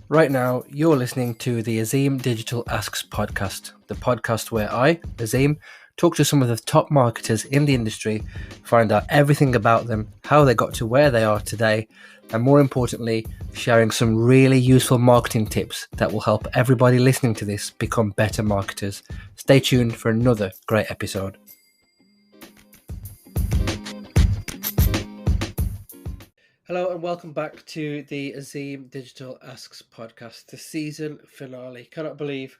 Right now, you're listening to the Azeem Digital Asks podcast, the podcast where I, Azeem, talk to some of the top marketers in the industry, find out everything about them, how they got to where they are today, and more importantly, sharing some really useful marketing tips that will help everybody listening to this become better marketers. Stay tuned for another great episode. Hello and welcome back to the Azeem Digital Asks podcast, the season finale. Cannot believe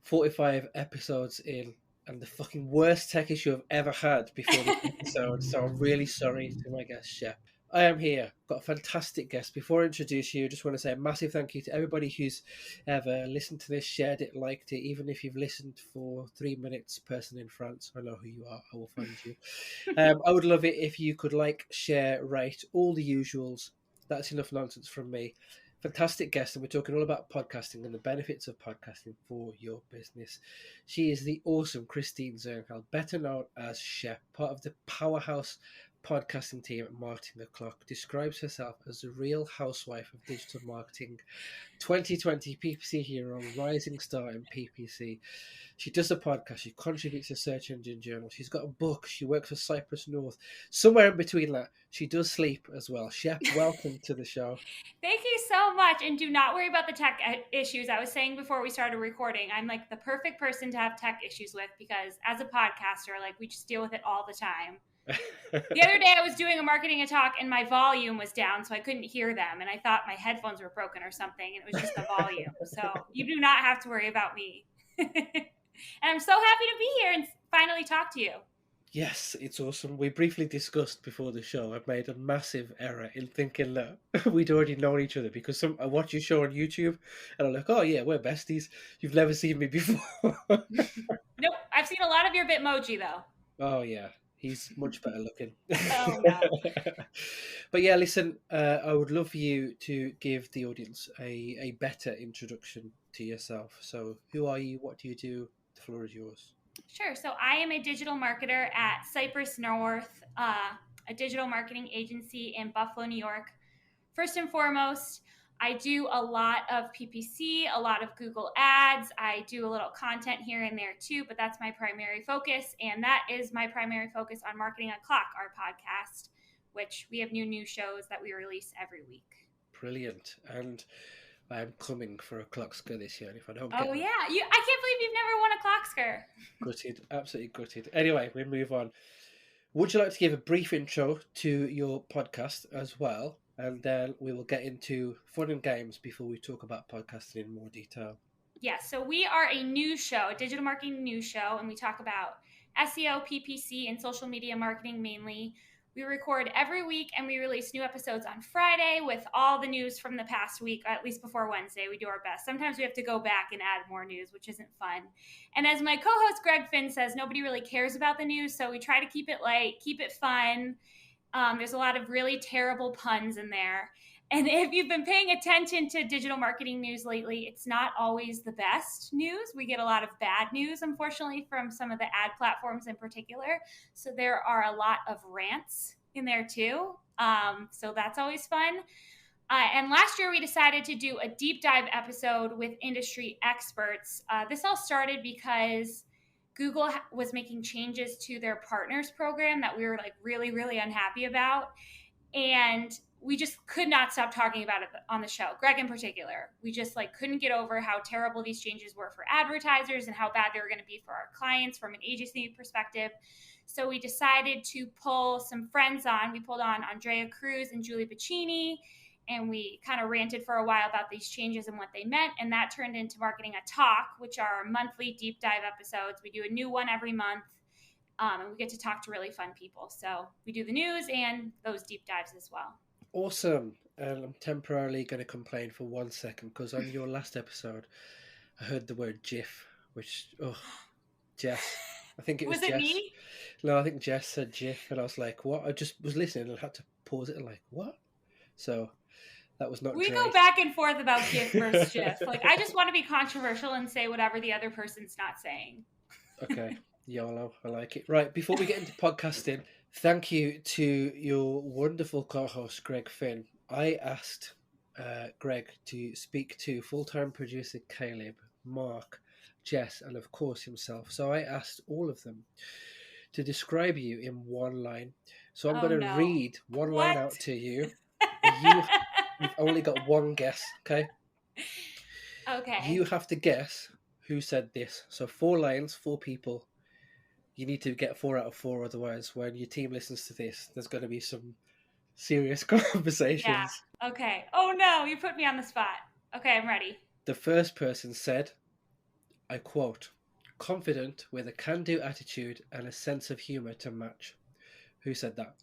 45 episodes in and the fucking worst tech issue I've ever had before this episode. So I'm really sorry to my guest, Shep. I am here. Got a fantastic guest. Before I introduce you, I just want to say a massive thank you to everybody who's ever listened to this, shared it, liked it. Even if you've listened for 3 minutes, person in France, I know who you are. I will find you. I would love it if you could like, share, rate, all the usuals. That's enough nonsense from me. Fantastic guest, and we're talking all about podcasting and the benefits of podcasting for your business. She is the awesome Christine Zirnheld, better known as Shep, part of the powerhouse podcasting team at Marketing the Clock, describes herself as the real housewife of digital marketing, 2020 PPC Hero, rising star in PPC. She does a podcast, she contributes to Search Engine Journal, she's got a book, she works for Cypress North. Somewhere in between that, she does sleep as well. Shep, welcome to the show. Thank you so much. And do not worry about the tech issues. I was saying before we started recording, I'm like the perfect person to have tech issues with because as a podcaster, like we just deal with it all the time. The other day I was doing a marketing talk and my volume was down, so I couldn't hear them. And I thought my headphones were broken or something. And it was just the volume. So you do not have to worry about me. And I'm so happy to be here and finally talk to you. Yes, it's awesome. We briefly discussed before the show. I've made a massive error in thinking that we'd already known each other because I watch your show on YouTube and I'm like, oh yeah, we're besties. You've never seen me before. Nope. I've seen a lot of your Bitmoji though. Oh yeah, he's much better looking. Oh no. But yeah, listen, I would love for you to give the audience a better introduction to yourself. So who are you? What do you do? The floor is yours. Sure. So I am a digital marketer at Cypress North, a digital marketing agency in Buffalo, New York. First and foremost, I do a lot of PPC, a lot of Google ads. I do a little content here and there too, but that's my primary focus. And that is my primary focus on Marketing on Clock, our podcast, which we have new shows that we release every week. Brilliant. And I am coming for a Clocksker this year. And if I don't I can't believe you've never won a Clocksker. Gutted, absolutely gutted. Anyway, we move on. Would you like to give a brief intro to your podcast as well? And then we will get into fun and games before we talk about podcasting in more detail. Yes, so we are a news show, a digital marketing news show, and we talk about SEO, PPC, and social media marketing mainly. We record every week and we release new episodes on Friday with all the news from the past week, at least before Wednesday. We do our best. Sometimes we have to go back and add more news, which isn't fun. And as my co-host Greg Finn says, nobody really cares about the news, so we try to keep it light, keep it fun. There's a lot of really terrible puns in there. And if you've been paying attention to digital marketing news lately, it's not always the best news. We get a lot of bad news, unfortunately, from some of the ad platforms in particular. So there are a lot of rants in there too. So that's always fun. And last year we decided to do a deep dive episode with industry experts. This all started because Google was making changes to their partners program that we were like really, really unhappy about. And we just could not stop talking about it on the show. Greg in particular, we just like couldn't get over how terrible these changes were for advertisers and how bad they were going to be for our clients from an agency perspective. So we decided to pull some friends on. We pulled on Andrea Cruz and Julie Bacchini, and we kind of ranted for a while about these changes and what they meant. And that turned into Marketing a Talk, which are our monthly deep dive episodes. We do a new one every month. And we get to talk to really fun people. So we do the news and those deep dives as well. Awesome. And I'm temporarily going to complain for 1 second because on your last episode, I heard the word GIF, which, Jess. I think it was Was it Jess. me? No, I think Jess said GIF, and I was like, what? I just was listening and had to pause it and like, what? So that was not We great. go back and forth about GIF versus GIF. Like, I just want to be controversial and say whatever the other person's not saying. Okay. YOLO, I like it. Right, before we get into podcasting, thank you to your wonderful co-host, Greg Finn. I asked Greg to speak to full-time producer Caleb, Mark, Jess, and of course himself. So I asked all of them to describe you in one line. So I'm Oh going to no. read one line What? out to you. You've only got one guess, okay? You Okay. have to guess who said this. So 4 lines, 4 people. You need to get 4 out of 4, otherwise, when your team listens to this, there's going to be some serious Yeah. conversations. Okay. Oh no, you put me on the spot. Okay, I'm ready. The first person said, I quote, confident with a can-do attitude and a sense of humor to match. Who said that?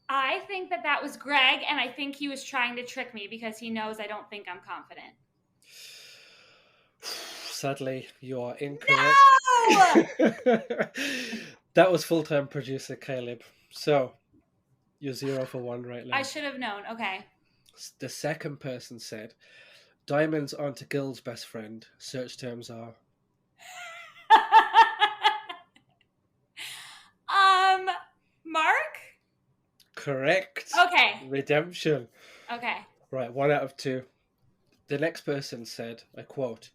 I think that was Greg, and I think he was trying to trick me because he knows I don't think I'm confident. Sadly, you are incorrect. No! That was full-time producer Caleb. So, you're 0 for 1 right now. I should have known. Okay. The second person said, diamonds aren't a girl's best friend. Search terms are... Mark? Correct. Okay. Redemption. Okay. Right, 1 out of 2. The next person said, I quote,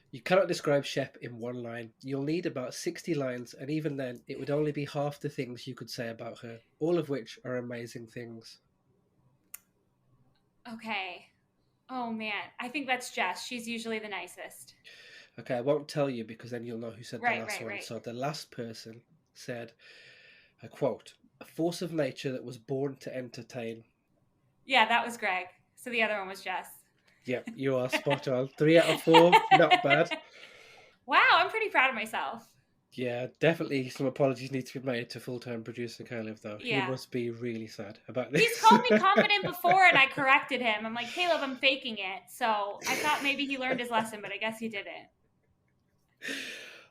you cannot describe Shep in one line. You'll need about 60 lines, and even then, it would only be half the things you could say about her, all of which are amazing things. Okay. Oh man, I think that's Jess. She's usually the nicest. Okay, I won't tell you because then you'll know who said the last one. Right. So the last person said, I quote, a force of nature that was born to entertain. Yeah, that was Greg. So the other one was Jess. Yep, you are spot on. 3 out of 4, not bad. Wow, I'm pretty proud of myself. Yeah, definitely some apologies need to be made to full-time producer Caleb, though. Yeah. He must be really sad about this. He's called me confident before, and I corrected him. I'm like, Caleb, I'm faking it. So I thought maybe he learned his lesson, but I guess he didn't.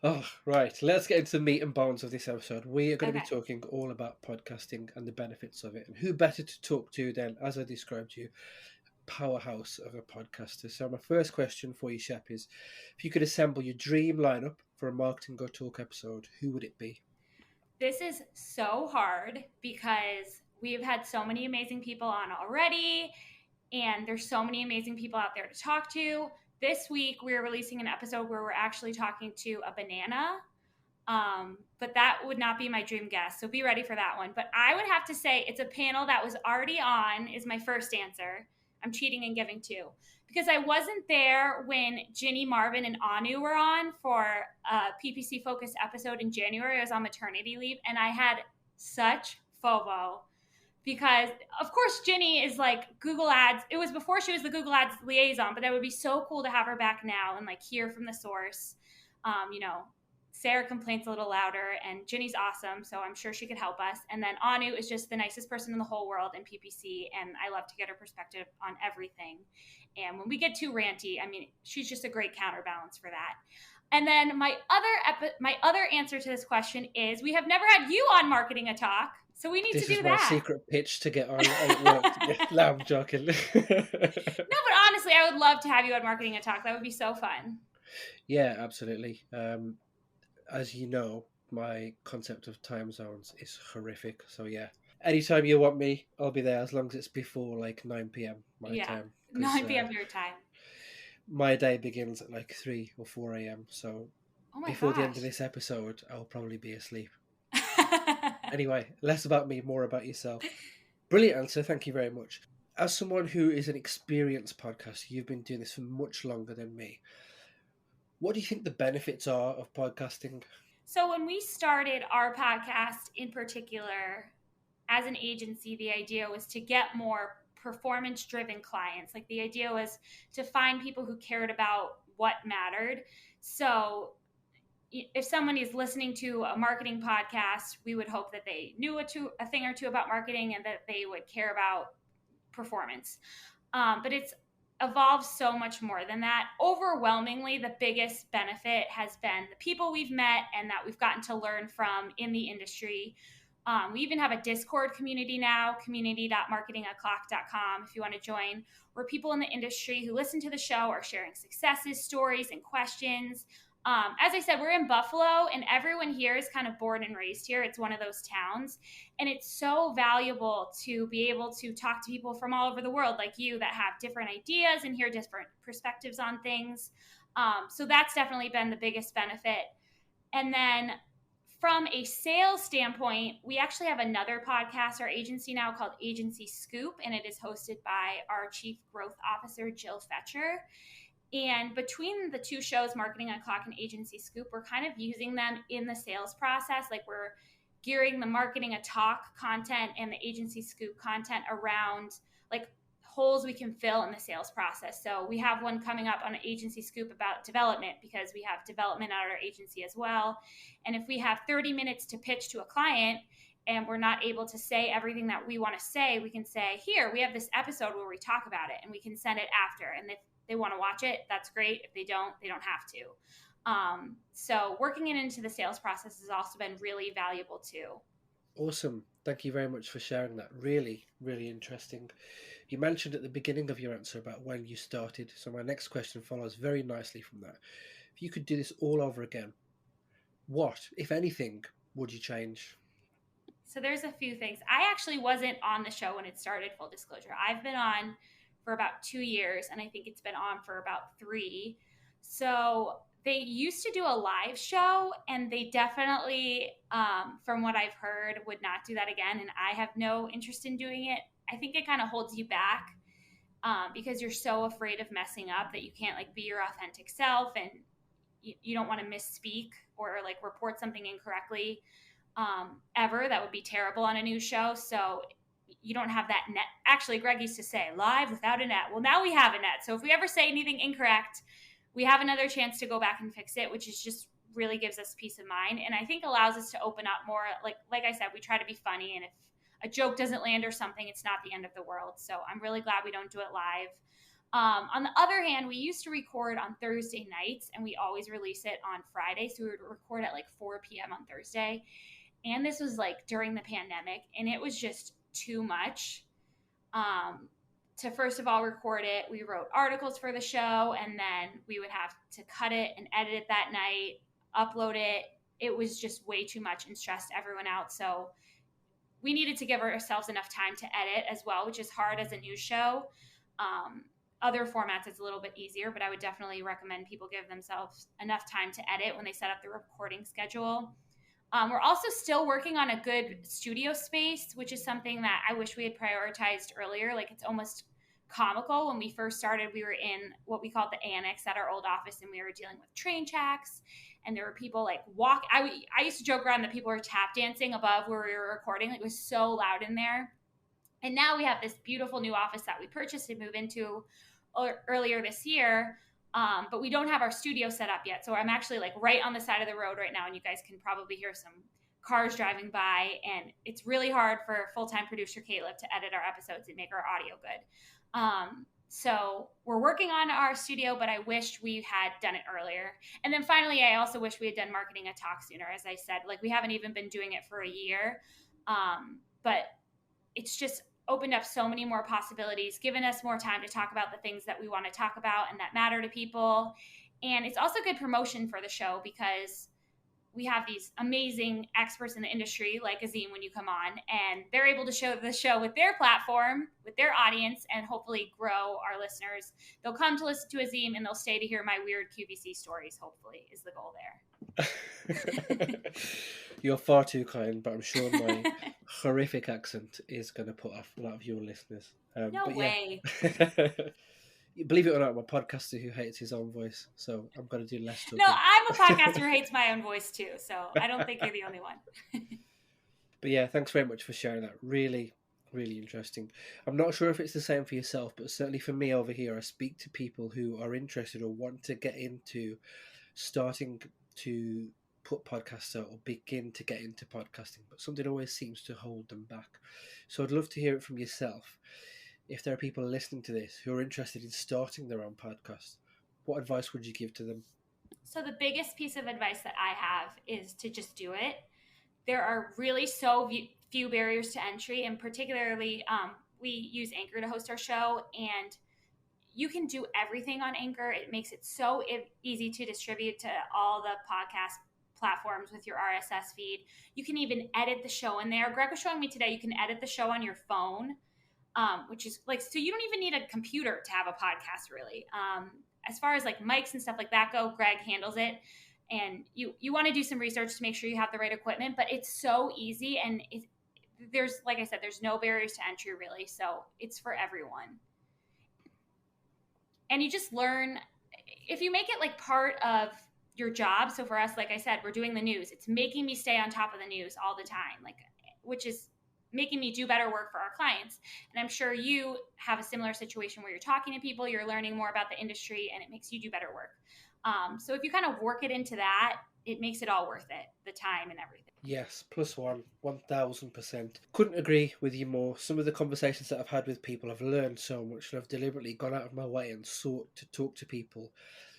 Oh, right. Let's get into the meat and bones of this episode. We are going to be Okay. talking all about podcasting and the benefits of it. And who better to talk to than, as I described you, powerhouse of a podcaster. So my first question for you, Shep, is if you could assemble your dream lineup for a Marketing Go Talk episode, who would it be? This is so hard because we've had so many amazing people on already, and there's so many amazing people out there to talk to. This week, we're releasing an episode where we're actually talking to a banana, but that would not be my dream guest. So be ready for that one. But I would have to say it's a panel that was already on is my first answer. I'm cheating and giving 2 because I wasn't there when Ginny, Marvin, and Anu were on for a PPC focused episode in January. I was on maternity leave, and I had such FOMO because, of course, Ginny is like Google Ads. It was before she was the Google Ads liaison, but that would be so cool to have her back now and like hear from the source. Sarah complains a little louder, and Ginny's awesome, so I'm sure she could help us. And then Anu is just the nicest person in the whole world in PPC, and I love to get her perspective on everything. And when we get too ranty, I mean, she's just a great counterbalance for that. And then my other answer to this question is we have never had you on Marketing a Talk, so we need to do that. This is my secret pitch to get on. No, I'm joking. No, but honestly, I would love to have you on Marketing a Talk. That would be so fun. Yeah, absolutely. As you know, my concept of time zones is horrific. So yeah, anytime you want me, I'll be there as long as it's before like 9 p.m. my time. 9 p.m. your time. My day begins at like 3 or 4 a.m. So before the end of this episode, I'll probably be asleep. Anyway, less about me, more about yourself. Brilliant answer. Thank you very much. As someone who is an experienced podcaster, you've been doing this for much longer than me. What do you think the benefits are of podcasting? So when we started our podcast in particular, as an agency, the idea was to get more performance-driven clients. Like the idea was to find people who cared about what mattered. So if someone is listening to a marketing podcast, we would hope that they knew a thing or two about marketing and that they would care about performance. But it's evolved so much more than that. Overwhelmingly, the biggest benefit has been the people we've met and that we've gotten to learn from in the industry. We even have a Discord community now, community.marketingoclock.com, if you want to join, where people in the industry who listen to the show are sharing successes, stories, and questions. As I said, we're in Buffalo, and everyone here is kind of born and raised here. It's one of those towns, and it's so valuable to be able to talk to people from all over the world like you that have different ideas and hear different perspectives on things. So that's definitely been the biggest benefit. And then from a sales standpoint, we actually have another podcast, our agency now, called Agency Scoop, and it is hosted by our Chief Growth Officer, Jill Fetcher. And between the two shows, Marketing O'Clock and Agency Scoop, we're kind of using them in the sales process. Like, we're gearing the Marketing a Talk content and the Agency Scoop content around like holes we can fill in the sales process. So we have one coming up on an Agency Scoop about development, because we have development at our agency as well. And if we have 30 minutes to pitch to a client and we're not able to say everything that we want to say, we can say, here, we have this episode where we talk about it, and we can send it after. And if they want to watch it, that's great. If they don't have to. So working it into the sales process has also been really valuable too. Awesome. Thank you very much for sharing that. Really, really interesting. You mentioned at the beginning of your answer about when you started. So my next question follows very nicely from that. If you could do this all over again, what, if anything, would you change? So there's a few things. I actually wasn't on the show when it started, full disclosure. I've been on for about 2 years, and I think it's been on for about 3. So they used to do a live show, and they definitely, from what I've heard, would not do that again. And I have no interest in doing it. I think it kind of holds you back, because you're so afraid of messing up that you can't like be your authentic self, and you don't want to misspeak or like report something incorrectly. Ever. That would be terrible on a new show. So you don't have that net. Actually, Greg used to say, live without a net. Well, now we have a net. So if we ever say anything incorrect, we have another chance to go back and fix it, which is just really gives us peace of mind. And I think allows us to open up more. Like I said, we try to be funny. And if a joke doesn't land or something, it's not the end of the world. So I'm really glad we don't do it live. On the other hand, we used to record on Thursday nights, and we always release it on Friday. So we would record at like 4 p.m. on Thursday. And this was like during the pandemic, and it was just too much to first of all record it. We wrote articles for the show, and then we would have to cut it and edit it that night, upload it. It was just way too much and stressed everyone out. So we needed to give ourselves enough time to edit as well, which is hard as a news show. Other formats, it's a little bit easier, but I would definitely recommend people give themselves enough time to edit when they set up the recording schedule. We're also still working on a good studio space, which is something that I wish we had prioritized earlier. Like, it's almost comical. When we first started, we were in what we called the annex at our old office, and we were dealing with train tracks, and there were people like I used to joke around that people were tap dancing above where we were recording. It was so loud in there. And now we have this beautiful new office that we purchased and moved into earlier this year. But we don't have our studio set up yet. So I'm actually like right on the side of the road right now, and you guys can probably hear some cars driving by, and it's really hard for full-time producer Caleb to edit our episodes and make our audio good. So we're working on our studio, but I wish we had done it earlier. And then finally, I also wish we had done Marketing a Talk sooner. As I said, like, we haven't even been doing it for a year. But it's just opened up so many more possibilities, given us more time to talk about the things that we want to talk about and that matter to people. And it's also good promotion for the show, because we have these amazing experts in the industry like Azeem when you come on, and they're able to show the show with their platform, with their audience, and hopefully grow our listeners. They'll come to listen to Azeem, and they'll stay to hear my weird QVC stories, hopefully, is the goal there. You're far too kind, but I'm sure my horrific accent is going to put off a lot of your listeners. No way. Yeah. Believe it or not, I'm a podcaster who hates his own voice, so I'm going to do less talking. No, I'm a podcaster who hates my own voice too, so I don't think you're the only one. But yeah, thanks very much for sharing that. Really, really interesting. I'm not sure if it's the same for yourself, but certainly for me over here, I speak to people who are interested or want to get into starting to put podcasts out or begin to get into podcasting, but something always seems to hold them back. So I'd love to hear it from yourself. If there are people listening to this who are interested in starting their own podcast, what advice would you give to them? So the biggest piece of advice that I have is to just do it. There are really so few barriers to entry, and particularly we use Anchor to host our show, and you can do everything on Anchor. It makes it so easy to distribute to all the podcast platforms with your RSS feed. You can even edit the show in there. Greg was showing me today, you can edit the show on your phone, which is like, so you don't even need a computer to have a podcast really. As far as like mics and stuff like that go, Greg handles it. And you want to do some research to make sure you have the right equipment, but it's so easy. And there's, like I said, there's no barriers to entry really. So it's for everyone. And you just learn, if you make it like part of your job. So for us, like I said, we're doing the news. It's making me stay on top of the news all the time, like, which is making me do better work for our clients. And I'm sure you have a similar situation where you're talking to people, you're learning more about the industry, and it makes you do better work. So if you kind of work it into that, it makes it all worth it, the time and everything. Yes, plus 1,000%. Couldn't agree with you more. Some of the conversations that I've had with people, I've learned so much, and I've deliberately gone out of my way and sought to talk to people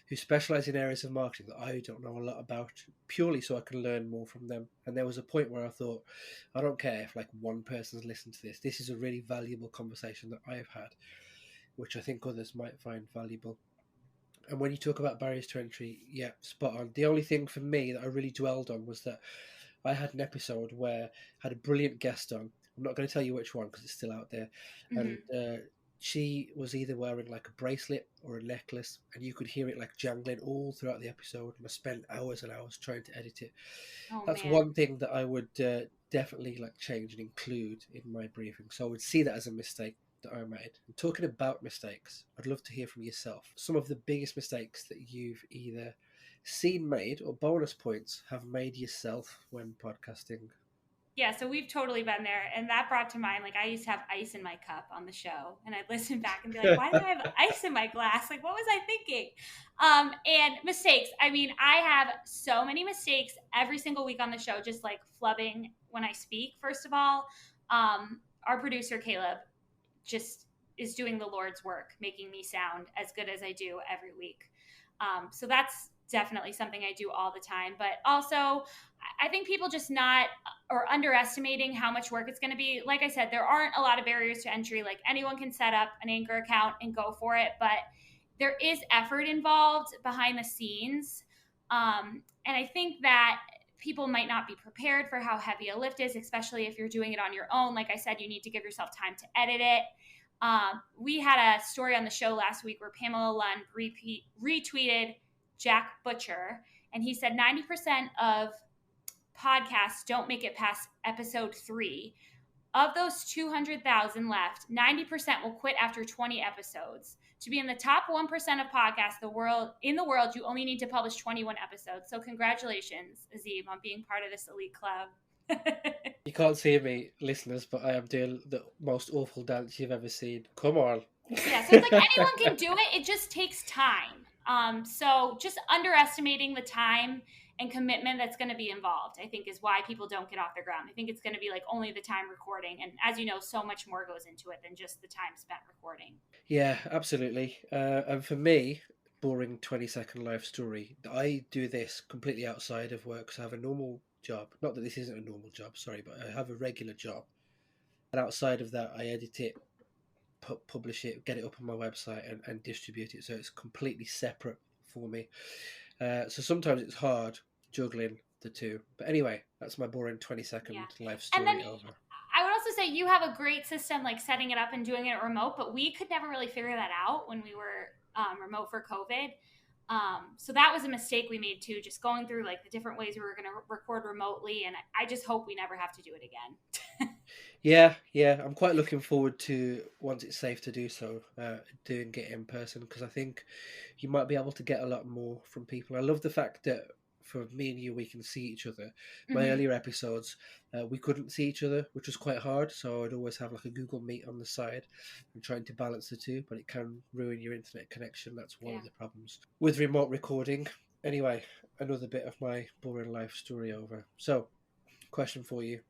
who specialize in areas of marketing that I don't know a lot about, purely so I can learn more from them. And there was a point where I thought, I don't care if like one person's listened to this. This is a really valuable conversation that I've had, which I think others might find valuable. And when you talk about barriers to entry, yeah, spot on. The only thing for me that I really dwelled on was that I had an episode where I had a brilliant guest on. I'm not going to tell you which one because it's still out there. Mm-hmm. And she was either wearing like a bracelet or a necklace, and you could hear it like jangling all throughout the episode. And I spent hours and hours trying to edit it. Oh, That's man. one thing that I would definitely like change and include in my briefing. So I would see that as a mistake that I made. And talking about mistakes, I'd love to hear from yourself. Some of the biggest mistakes that you've either seen made or bonus points have made yourself when podcasting. Yeah, so we've totally been there. And that brought to mind, like, I used to have ice in my cup on the show. And I'd listen back and be like, why do I have ice in my glass? Like, what was I thinking? And mistakes. I mean, I have so many mistakes every single week on the show, just like flubbing when I speak, first of all. Our producer, Caleb, just is doing the Lord's work, making me sound as good as I do every week. So that's definitely something I do all the time. But also, I think people just not or underestimating how much work it's going to be. Like I said, there aren't a lot of barriers to entry. Like anyone can set up an Anchor account and go for it, but there is effort involved behind the scenes. And I think that people might not be prepared for how heavy a lift is, especially if you're doing it on your own. Like I said, you need to give yourself time to edit it. We had a story on the show last week where Pamela Lund retweeted Jack Butcher, and he said 90% of podcasts don't make it past episode 3. Of those 200,000 left, 90% will quit after 20 episodes. To be in the top 1% of podcasts in the world, you only need to publish 21 episodes. So congratulations, Azeem, on being part of this elite club. You can't see me, listeners, but I am doing the most awful dance you've ever seen. Come on. Yeah, so it's like anyone can do it. It just takes time. So just underestimating the time and commitment that's going to be involved, I think, is why people don't get off the ground. I think it's going to be like only the time recording. And as you know, so much more goes into it than just the time spent recording. Yeah, absolutely. And for me, boring 20-second life story, I do this completely outside of work because I have a normal job. Not that this isn't a normal job, sorry, but I have a regular job. And outside of that, I edit it, publish it, get it up on my website and distribute it. So it's completely separate for me. So sometimes it's hard juggling the two. But anyway, that's my boring 20-second life story over. I would also say you have a great system like setting it up and doing it remote, but we could never really figure that out when we were remote for COVID. So that was a mistake we made too, just going through like the different ways we were going to record remotely. And I just hope we never have to do it again. Yeah. I'm quite looking forward to, once it's safe to do so, doing it in person, because I think you might be able to get a lot more from people. I love the fact that for me and you, we can see each other. My earlier episodes, we couldn't see each other, which was quite hard. So I'd always have like a Google Meet on the side and trying to balance the two, but it can ruin your internet connection. That's one of the problems with remote recording. Anyway, another bit of my boring life story over. So, question for you.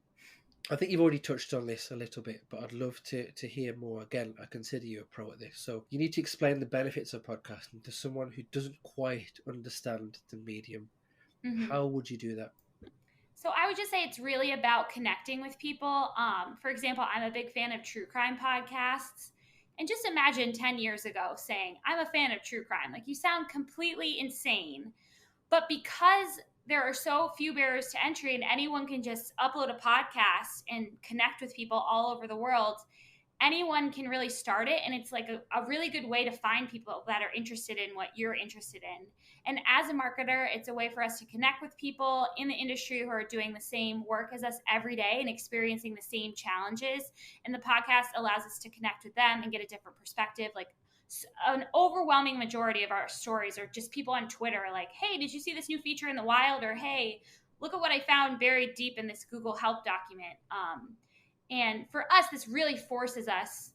I think you've already touched on this a little bit, but I'd love to hear more. Again, I consider you a pro at this. So you need to explain the benefits of podcasting to someone who doesn't quite understand the medium. How would you do that? So I would just say it's really about connecting with people. For example, I'm a big fan of true crime podcasts. And just imagine 10 years ago saying, I'm a fan of true crime. Like, you sound completely insane. But because there are so few barriers to entry and anyone can just upload a podcast and connect with people all over the world, anyone can really start it. And it's like a really good way to find people that are interested in what you're interested in. And as a marketer, it's a way for us to connect with people in the industry who are doing the same work as us every day and experiencing the same challenges. And the podcast allows us to connect with them and get a different perspective. Like, an overwhelming majority of our stories are just people on Twitter like, hey, did you see this new feature in the wild? Or, hey, look at what I found buried deep in this Google Help document. And for us, this really forces us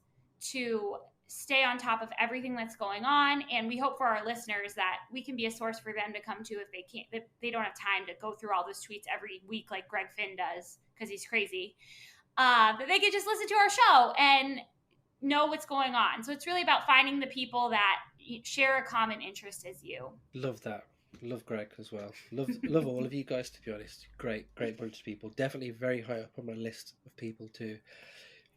to stay on top of everything that's going on. And we hope for our listeners that we can be a source for them to come to if they don't have time to go through all those tweets every week like Greg Finn does because he's crazy. That they can just listen to our show and know what's going on. So it's really about finding the people that share a common interest as you. Love that. Love Greg as well. Love all of you guys, to be honest. Great bunch of people. Definitely very high up on my list of people to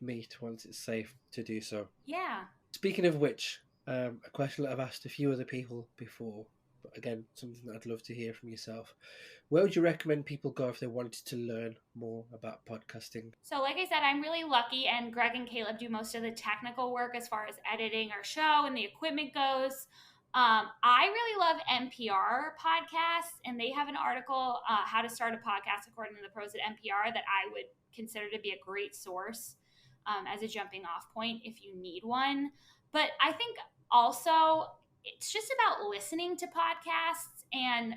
meet once it's safe to do so. Yeah. Speaking of which, a question that I've asked a few other people before, but again, something that I'd love to hear from yourself. Where would you recommend people go if they wanted to learn more about podcasting? So like I said, I'm really lucky, and Greg and Caleb do most of the technical work as far as editing our show and the equipment goes. I really love NPR podcasts, and they have an article, How to Start a Podcast According to the Pros at NPR, that I would consider to be a great source as a jumping off point if you need one. But I think also it's just about listening to podcasts and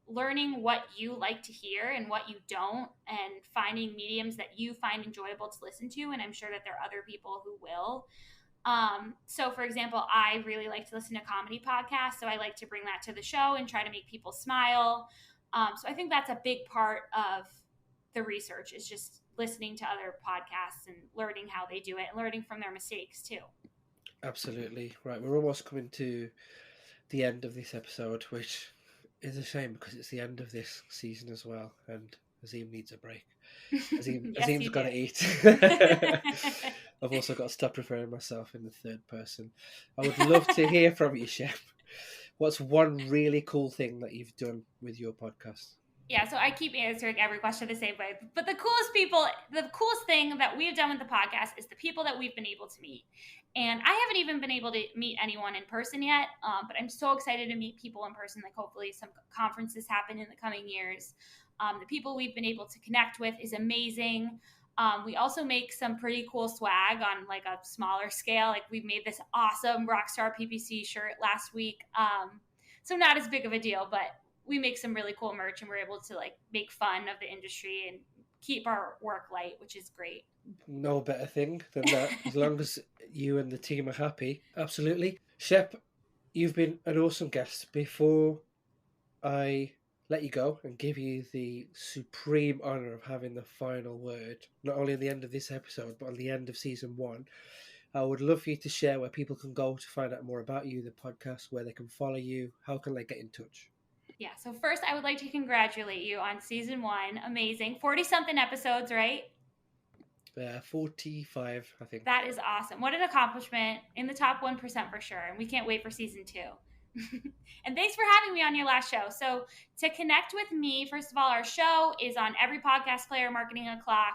learning what you like to hear and what you don't, and finding mediums that you find enjoyable to listen to. And I'm sure that there are other people who will. So for example, I really like to listen to comedy podcasts. So I like to bring that to the show and try to make people smile. So I think that's a big part of the research, is just listening to other podcasts and learning how they do it and learning from their mistakes too. Absolutely. Right. We're almost coming to the end of this episode, which is a shame because it's the end of this season as well. And Azeem needs a break. Azeem's got to eat. I've also got to stop referring to myself in the third person. I would love to hear from you, Shep. What's one really cool thing that you've done with your podcast? Yeah, so I keep answering every question the same way. But the coolest thing that we've done with the podcast is the people that we've been able to meet. And I haven't even been able to meet anyone in person yet, but I'm so excited to meet people in person. Like, hopefully some conferences happen in the coming years. The people we've been able to connect with is amazing. We also make some pretty cool swag on like a smaller scale. Like, we made this awesome Rockstar PPC shirt last week. So not as big of a deal, but we make some really cool merch, and we're able to like make fun of the industry and keep our work light, which is great. No better thing than that, as long as you and the team are happy. Absolutely. Shep, you've been an awesome guest. Before I let you go and give you the supreme honour of having the final word, not only at the end of this episode, but on the end of season 1, I would love for you to share where people can go to find out more about you, the podcast, where they can follow you, how can they get in touch? Yeah, so first I would like to congratulate you on season 1. Amazing. 40-something episodes, right? 45, I think. That is awesome. What an accomplishment. In the top 1% for sure. And we can't wait for season 2. And thanks for having me on your last show. So to connect with me, first of all, our show is on every podcast player, Marketing O'Clock.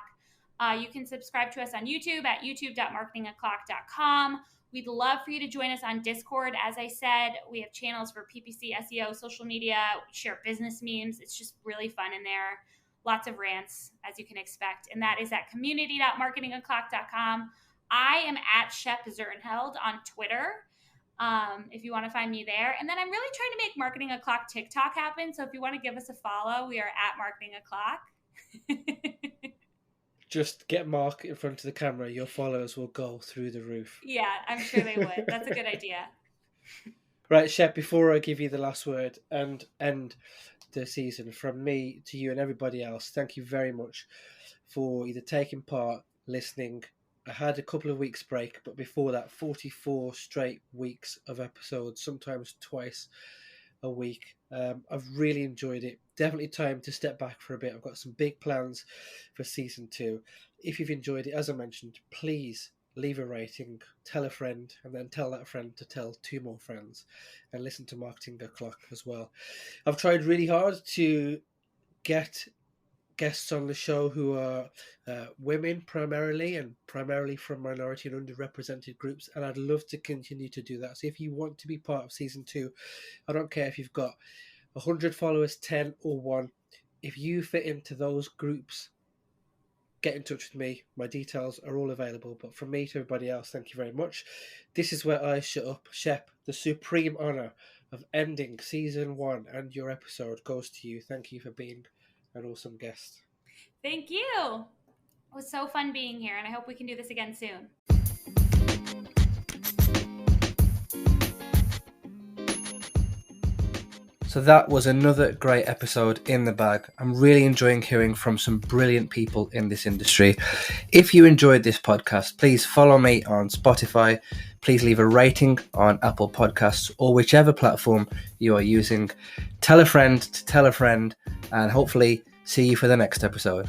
You can subscribe to us on YouTube at youtube.marketingoclock.com. We'd love for you to join us on Discord. As I said, we have channels for PPC, SEO, social media. We share business memes. It's just really fun in there. Lots of rants, as you can expect. And that is at community.marketingoclock.com. I am at Shep Zirnheld on Twitter, if you want to find me there. And then I'm really trying to make Marketing O'Clock TikTok happen. So if you want to give us a follow, we are at Marketing O'Clock. Just get Mark in front of the camera. Your followers will go through the roof. Yeah, I'm sure they would. That's a good idea. Right, Shep, before I give you the last word and end the season, from me to you and everybody else, thank you very much for either taking part, listening. I had a couple of weeks break, but before that, 44 straight weeks of episodes, sometimes twice a week. I've really enjoyed it. Definitely time to step back for a bit. I've got some big plans for season 2. If you've enjoyed it, as I mentioned, please leave a rating, tell a friend, and then tell that friend to tell 2 more friends, and listen to Marketing O'Clock as well. I've tried really hard to get guests on the show who are women primarily, and primarily from minority and underrepresented groups, and I'd love to continue to do that. So if you want to be part of season 2, I don't care if you've got 100 followers, 10 or 1, if you fit into those groups, get in touch with me. My details are all available. But from me to everybody else, thank you very much. This is where I shut up. Shep, the supreme honour of ending season 1 and your episode goes to you. Thank you for being an awesome guest. Thank you. It was so fun being here, and I hope we can do this again soon. So that was another great episode in the bag. I'm really enjoying hearing from some brilliant people in this industry. If you enjoyed this podcast, please follow me on Spotify. Please leave a rating on Apple Podcasts or whichever platform you are using. Tell a friend to tell a friend, and hopefully see you for the next episode.